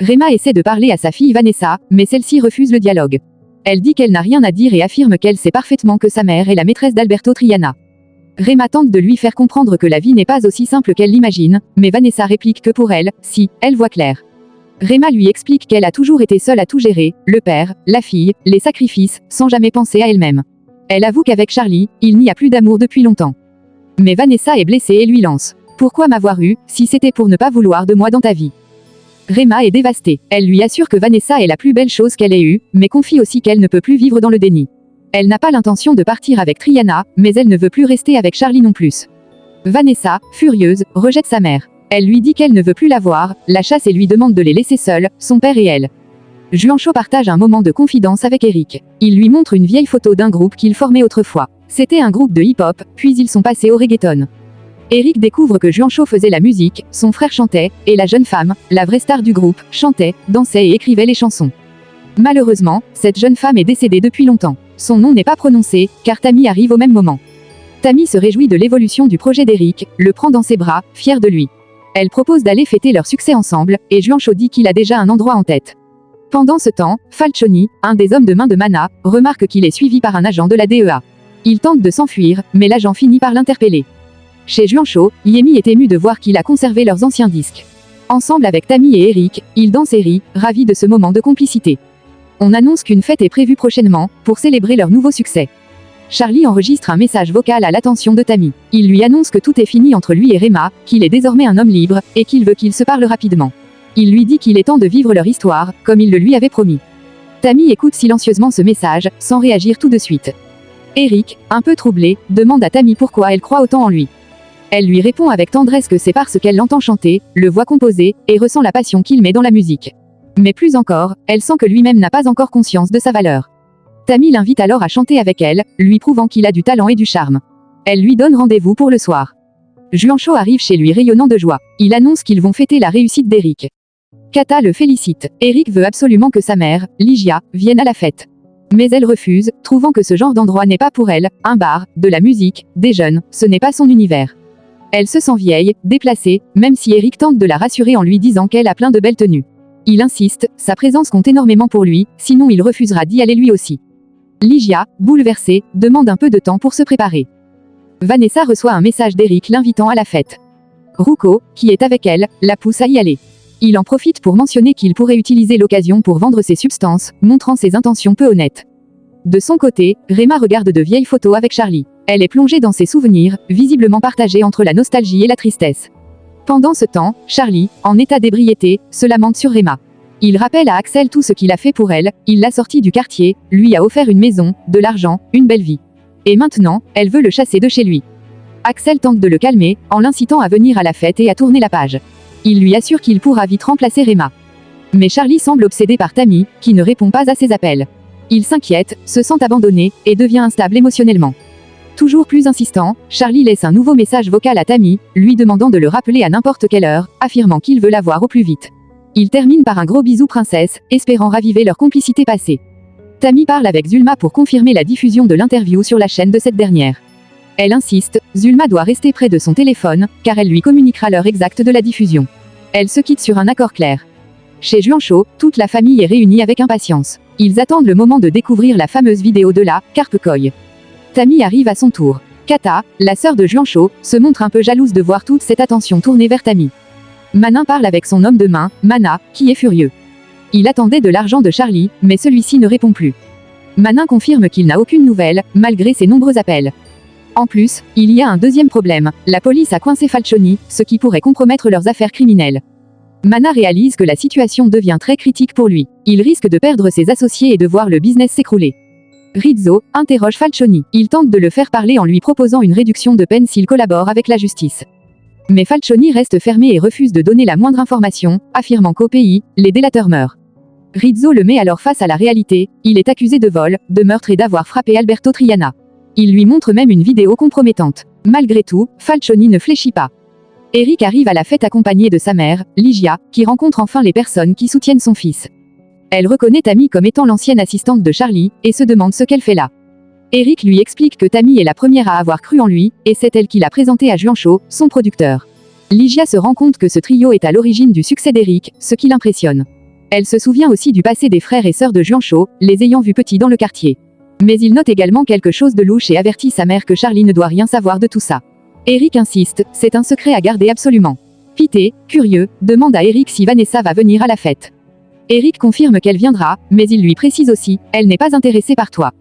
Rema essaie de parler à sa fille Vanessa, mais celle-ci refuse le dialogue. Elle dit qu'elle n'a rien à dire et affirme qu'elle sait parfaitement que sa mère est la maîtresse d'Alberto Triana. Rema tente de lui faire comprendre que la vie n'est pas aussi simple qu'elle l'imagine, mais Vanessa réplique que pour elle, si, elle voit clair. Rema lui explique qu'elle a toujours été seule à tout gérer, le père, la fille, les sacrifices, sans jamais penser à elle-même. Elle avoue qu'avec Charlie, il n'y a plus d'amour depuis longtemps. Mais Vanessa est blessée et lui lance « Pourquoi m'avoir eu, si c'était pour ne pas vouloir de moi dans ta vie ?» Rema est dévastée. Elle lui assure que Vanessa est la plus belle chose qu'elle ait eue, mais confie aussi qu'elle ne peut plus vivre dans le déni. Elle n'a pas l'intention de partir avec Triana, mais elle ne veut plus rester avec Charlie non plus. Vanessa, furieuse, rejette sa mère. Elle lui dit qu'elle ne veut plus la voir, la chasse et lui demande de les laisser seuls, son père et elle. Juancho partage un moment de confidence avec Eric. Il lui montre une vieille photo d'un groupe qu'il formait autrefois. C'était un groupe de hip-hop, puis ils sont passés au reggaeton. Eric découvre que Juancho faisait la musique, son frère chantait, et la jeune femme, la vraie star du groupe, chantait, dansait et écrivait les chansons. Malheureusement, cette jeune femme est décédée depuis longtemps. Son nom n'est pas prononcé, car Tammy arrive au même moment. Tammy se réjouit de l'évolution du projet d'Eric, le prend dans ses bras, fière de lui. Elle propose d'aller fêter leur succès ensemble, et Juancho dit qu'il a déjà un endroit en tête. Pendant ce temps, Falcioni, un des hommes de main de Mana, remarque qu'il est suivi par un agent de la DEA. Il tente de s'enfuir, mais l'agent finit par l'interpeller. Chez Juancho, Yemi est ému de voir qu'il a conservé leurs anciens disques. Ensemble avec Tammy et Eric, ils dansent et rient, ravis de ce moment de complicité. On annonce qu'une fête est prévue prochainement, pour célébrer leur nouveau succès. Charlie enregistre un message vocal à l'attention de Tammy. Il lui annonce que tout est fini entre lui et Rema, qu'il est désormais un homme libre, et qu'il veut qu'ils se parlent rapidement. Il lui dit qu'il est temps de vivre leur histoire, comme il le lui avait promis. Tammy écoute silencieusement ce message, sans réagir tout de suite. Eric, un peu troublé, demande à Tammy pourquoi elle croit autant en lui. Elle lui répond avec tendresse que c'est parce qu'elle l'entend chanter, le voit composer, et ressent la passion qu'il met dans la musique. Mais plus encore, elle sent que lui-même n'a pas encore conscience de sa valeur. Tammy l'invite alors à chanter avec elle, lui prouvant qu'il a du talent et du charme. Elle lui donne rendez-vous pour le soir. Juancho arrive chez lui rayonnant de joie. Il annonce qu'ils vont fêter la réussite d'Eric. Kata le félicite. Eric veut absolument que sa mère, Ligia, vienne à la fête. Mais elle refuse, trouvant que ce genre d'endroit n'est pas pour elle, un bar, de la musique, des jeunes, ce n'est pas son univers. Elle se sent vieille, déplacée, même si Eric tente de la rassurer en lui disant qu'elle a plein de belles tenues. Il insiste, sa présence compte énormément pour lui, sinon il refusera d'y aller lui aussi. Ligia, bouleversée, demande un peu de temps pour se préparer. Vanessa reçoit un message d'Eric l'invitant à la fête. Ruko, qui est avec elle, la pousse à y aller. Il en profite pour mentionner qu'il pourrait utiliser l'occasion pour vendre ses substances, montrant ses intentions peu honnêtes. De son côté, Rema regarde de vieilles photos avec Charlie. Elle est plongée dans ses souvenirs, visiblement partagés entre la nostalgie et la tristesse. Pendant ce temps, Charlie, en état d'ébriété, se lamente sur Rema. Il rappelle à Axel tout ce qu'il a fait pour elle, il l'a sortie du quartier, lui a offert une maison, de l'argent, une belle vie. Et maintenant, elle veut le chasser de chez lui. Axel tente de le calmer, en l'incitant à venir à la fête et à tourner la page. Il lui assure qu'il pourra vite remplacer Rema. Mais Charlie semble obsédé par Tammy, qui ne répond pas à ses appels. Il s'inquiète, se sent abandonné, et devient instable émotionnellement. Toujours plus insistant, Charlie laisse un nouveau message vocal à Tammy, lui demandant de le rappeler à n'importe quelle heure, affirmant qu'il veut la voir au plus vite. Il termine par un gros bisou princesse, espérant raviver leur complicité passée. Tammy parle avec Zulma pour confirmer la diffusion de l'interview sur la chaîne de cette dernière. Elle insiste, Zulma doit rester près de son téléphone, car elle lui communiquera l'heure exacte de la diffusion. Elle se quitte sur un accord clair. Chez Juancho, toute la famille est réunie avec impatience. Ils attendent le moment de découvrir la fameuse vidéo de la Carpe Koi. Tammy arrive à son tour. Kata, la sœur de Juancho, se montre un peu jalouse de voir toute cette attention tournée vers Tammy. Manin parle avec son homme de main, Mana, qui est furieux. Il attendait de l'argent de Charlie, mais celui-ci ne répond plus. Manin confirme qu'il n'a aucune nouvelle, malgré ses nombreux appels. En plus, il y a un deuxième problème, la police a coincé Falcioni, ce qui pourrait compromettre leurs affaires criminelles. Mana réalise que la situation devient très critique pour lui. Il risque de perdre ses associés et de voir le business s'écrouler. Rizzo interroge Falcioni. Il tente de le faire parler en lui proposant une réduction de peine s'il collabore avec la justice. Mais Falcioni reste fermé et refuse de donner la moindre information, affirmant qu'au pays, les délateurs meurent. Rizzo le met alors face à la réalité, il est accusé de vol, de meurtre et d'avoir frappé Alberto Triana. Il lui montre même une vidéo compromettante. Malgré tout, Falcioni ne fléchit pas. Eric arrive à la fête accompagné de sa mère, Ligia, qui rencontre enfin les personnes qui soutiennent son fils. Elle reconnaît Tammy comme étant l'ancienne assistante de Charlie, et se demande ce qu'elle fait là. Eric lui explique que Tammy est la première à avoir cru en lui, et c'est elle qui l'a présenté à Juancho, son producteur. Ligia se rend compte que ce trio est à l'origine du succès d'Eric, ce qui l'impressionne. Elle se souvient aussi du passé des frères et sœurs de Juancho, les ayant vus petits dans le quartier. Mais il note également quelque chose de louche et avertit sa mère que Charlie ne doit rien savoir de tout ça. Eric insiste, c'est un secret à garder absolument. Pete, curieux, demande à Eric si Vanessa va venir à la fête. Eric confirme qu'elle viendra, mais il lui précise aussi, elle n'est pas intéressée par toi.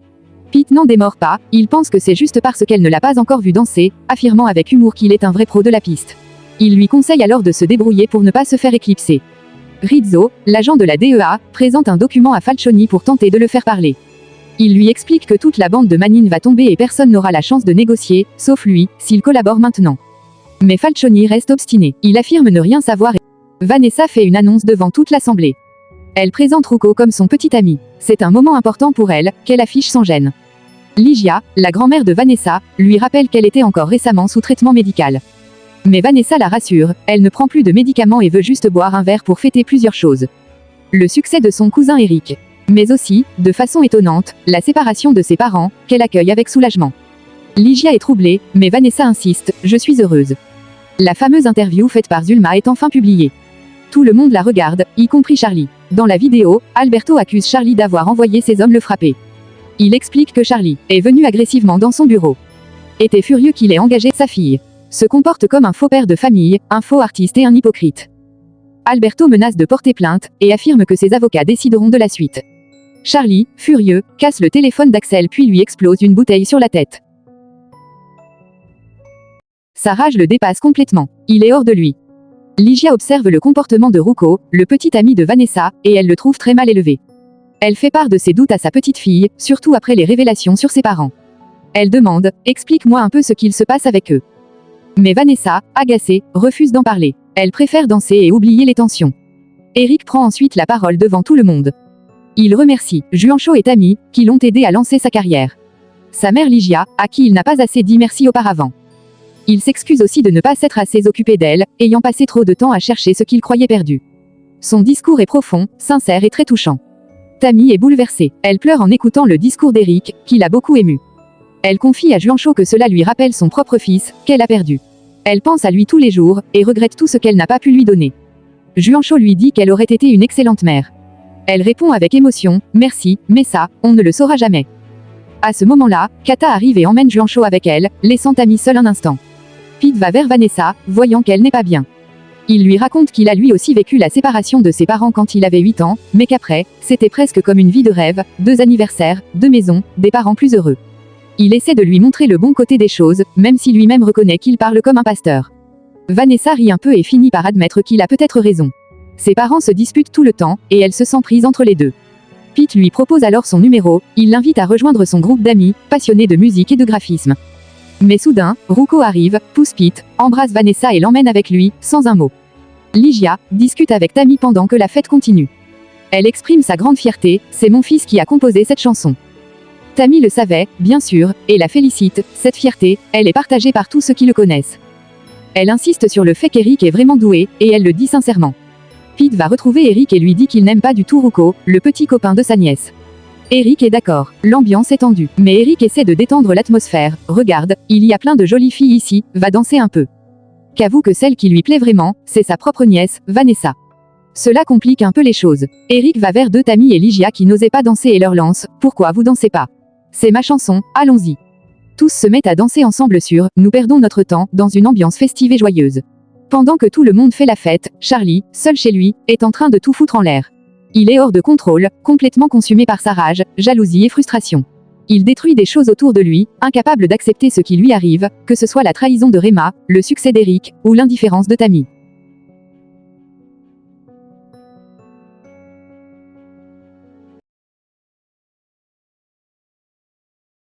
Pete n'en démord pas, il pense que c'est juste parce qu'elle ne l'a pas encore vu danser, affirmant avec humour qu'il est un vrai pro de la piste. Il lui conseille alors de se débrouiller pour ne pas se faire éclipser. Rizzo, l'agent de la DEA, présente un document à Falcioni pour tenter de le faire parler. Il lui explique que toute la bande de Manning va tomber et personne n'aura la chance de négocier, sauf lui, s'il collabore maintenant. Mais Falcioni reste obstiné. Il affirme ne rien savoir et Vanessa fait une annonce devant toute l'assemblée. Elle présente Ruko comme son petit ami. C'est un moment important pour elle, qu'elle affiche sans gêne. Ligia, la grand-mère de Vanessa, lui rappelle qu'elle était encore récemment sous traitement médical. Mais Vanessa la rassure, elle ne prend plus de médicaments et veut juste boire un verre pour fêter plusieurs choses. Le succès de son cousin Eric. Mais aussi, de façon étonnante, la séparation de ses parents, qu'elle accueille avec soulagement. Ligia est troublée, mais Vanessa insiste, je suis heureuse. La fameuse interview faite par Zulma est enfin publiée. Tout le monde la regarde, y compris Charlie. Dans la vidéo, Alberto accuse Charlie d'avoir envoyé ses hommes le frapper. Il explique que Charlie est venu agressivement dans son bureau. Était furieux qu'il ait engagé sa fille. Se comporte comme un faux père de famille, un faux artiste et un hypocrite. Alberto menace de porter plainte, et affirme que ses avocats décideront de la suite. Charlie, furieux, casse le téléphone d'Axel puis lui explose une bouteille sur la tête. Sa rage le dépasse complètement. Il est hors de lui. Ligia observe le comportement de Ruko, le petit ami de Vanessa, et elle le trouve très mal élevé. Elle fait part de ses doutes à sa petite fille, surtout après les révélations sur ses parents. Elle demande, explique-moi un peu ce qu'il se passe avec eux. Mais Vanessa, agacée, refuse d'en parler. Elle préfère danser et oublier les tensions. Eric prend ensuite la parole devant tout le monde. Il remercie Juancho et Tammy, qui l'ont aidé à lancer sa carrière. Sa mère Ligia, à qui il n'a pas assez dit merci auparavant. Il s'excuse aussi de ne pas s'être assez occupé d'elle, ayant passé trop de temps à chercher ce qu'il croyait perdu. Son discours est profond, sincère et très touchant. Tammy est bouleversée. Elle pleure en écoutant le discours d'Eric, qui l'a beaucoup ému. Elle confie à Juancho que cela lui rappelle son propre fils, qu'elle a perdu. Elle pense à lui tous les jours, et regrette tout ce qu'elle n'a pas pu lui donner. Juancho lui dit qu'elle aurait été une excellente mère. Elle répond avec émotion, merci, mais ça, on ne le saura jamais. À ce moment-là, Kata arrive et emmène Juancho avec elle, laissant Tammy seule un instant. Pete va vers Vanessa, voyant qu'elle n'est pas bien. Il lui raconte qu'il a lui aussi vécu la séparation de ses parents quand il avait 8 ans, mais qu'après, c'était presque comme une vie de rêve, 2 anniversaires, 2 maisons, des parents plus heureux. Il essaie de lui montrer le bon côté des choses, même si lui-même reconnaît qu'il parle comme un pasteur. Vanessa rit un peu et finit par admettre qu'il a peut-être raison. Ses parents se disputent tout le temps, et elle se sent prise entre les deux. Pete lui propose alors son numéro, il l'invite à rejoindre son groupe d'amis, passionnés de musique et de graphisme. Mais soudain, Ruko arrive, pousse Pete, embrasse Vanessa et l'emmène avec lui, sans un mot. Ligia discute avec Tammy pendant que la fête continue. Elle exprime sa grande fierté, c'est mon fils qui a composé cette chanson. Tammy le savait, bien sûr, et la félicite, cette fierté, elle est partagée par tous ceux qui le connaissent. Elle insiste sur le fait qu'Eric est vraiment doué, et elle le dit sincèrement. Pete va retrouver Eric et lui dit qu'il n'aime pas du tout Ruko, le petit copain de sa nièce. Eric est d'accord, l'ambiance est tendue, mais Eric essaie de détendre l'atmosphère, regarde, il y a plein de jolies filles ici, va danser un peu. Qu'avoue que celle qui lui plaît vraiment, c'est sa propre nièce, Vanessa. Cela complique un peu les choses. Eric va vers deux Tammy et Ligia qui n'osaient pas danser et leur lance, pourquoi vous dansez pas? C'est ma chanson, allons-y. Tous se mettent à danser ensemble sur « Nous perdons notre temps » dans une ambiance festive et joyeuse. Pendant que tout le monde fait la fête, Charlie, seul chez lui, est en train de tout foutre en l'air. Il est hors de contrôle, complètement consumé par sa rage, jalousie et frustration. Il détruit des choses autour de lui, incapable d'accepter ce qui lui arrive, que ce soit la trahison de Rema, le succès d'Eric, ou l'indifférence de Tammy.